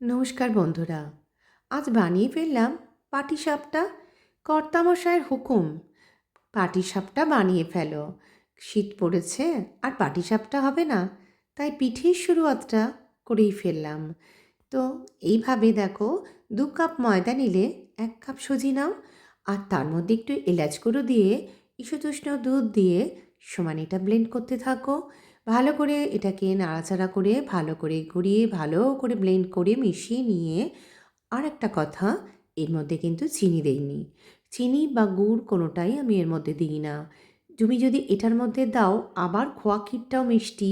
নমস্কার বন্ধুরা। আজ বানিয়ে ফেললাম পাটিসাপটা। কর্তামশায়ের হুকুম, পাটিসাপটা বানিয়ে ফেলো। শীত পড়েছে আর পাটিসাপটা হবে না, তাই পিঠের শুরুয়াতটা করেই ফেললাম। তো এইভাবে দেখো, 2 কাপ ময়দা নিলে 1 কাপ সুজি নাও, আর তার মধ্যে একটু এলাচ গুঁড়ো দিয়ে ইসুতুষ্ণ দুধ দিয়ে সমান এটা ব্লেন্ড করতে থাকো। ভালো করে এটাকে নাড়াচাড়া করে ভালো করে ঘুরিয়ে ভালো করে ব্লেন্ড করে মিশিয়ে নিয়ে, আর একটা কথা, এর মধ্যে কিন্তু চিনি দেইনি। চিনি বা গুড় কোনোটাই আমি এর মধ্যে দিই না। তুমি যদি এটার মধ্যে দাও, আবার খোয়া ক্ষীরটাও মিষ্টি,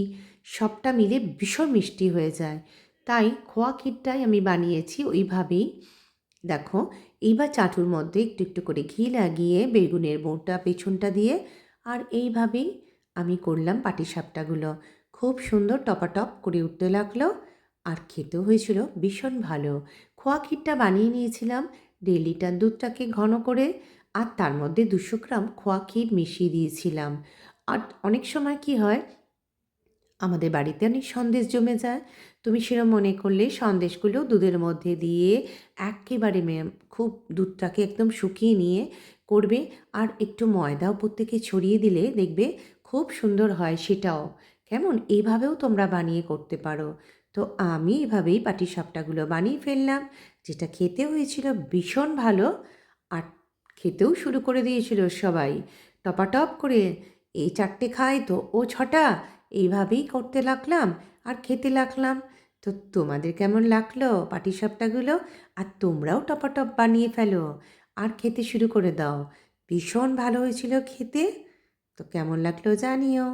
সবটা মিলে ভীষণ মিষ্টি হয়ে যায়। তাই খোয়া ক্ষীরটাই আমি বানিয়েছি ওইভাবেই। দেখো, এইবার চাটুর মধ্যে একটু একটু করে ঘি লাগিয়ে বেগুনের বোঁটা পেছনটা দিয়ে, আর এইভাবেই আমি করলাম পাটিসাপটাগুলো। খুব সুন্দর টপাটপ করে উঠতে লাগলো, আর খেতেও হয়েছিল ভীষণ ভালো। খোয়া ক্ষীরটা বানিয়ে নিয়েছিলাম 1.5 লিটার দুধটাকে ঘন করে, আর তার মধ্যে 200 গ্রাম খোয়া ক্ষীর মিশিয়ে দিয়েছিলাম। আর অনেক সময় কি হয়, আমাদের বাড়িতে অনেক সন্দেশ জমে যায়। তুমি সেরকম মনে করলে সন্দেশগুলো দুধের মধ্যে দিয়ে এক্কেবারে খুব দুধটাকে একদম শুকিয়ে নিয়ে করবে, আর একটু ময়দা উপর থেকে ছড়িয়ে দিলে দেখবে খুব সুন্দর হয় সেটাও। কেমন? এভাবেও তোমরা বানিয়ে করতে পারো। তো আমি এভাবেই পাটিসাপটাগুলো বানিয়ে ফেললাম, যেটা খেতে হয়েছিল ভীষণ ভালো। আর খেতেও শুরু করে দিয়েছিল সবাই টপাটপ করে। এই 4টে খায় তো ও 6টা, এইভাবেই করতে লাগলাম আর খেতে লাগলাম। তো তোমাদের কেমন লাগলো পাটিসাপটাগুলো? আর তোমরাও টপাটপ বানিয়ে ফেলো আর খেতে শুরু করে দাও। ভীষণ ভালো হয়েছিল খেতে। তো কেমন লাগলো জানিও।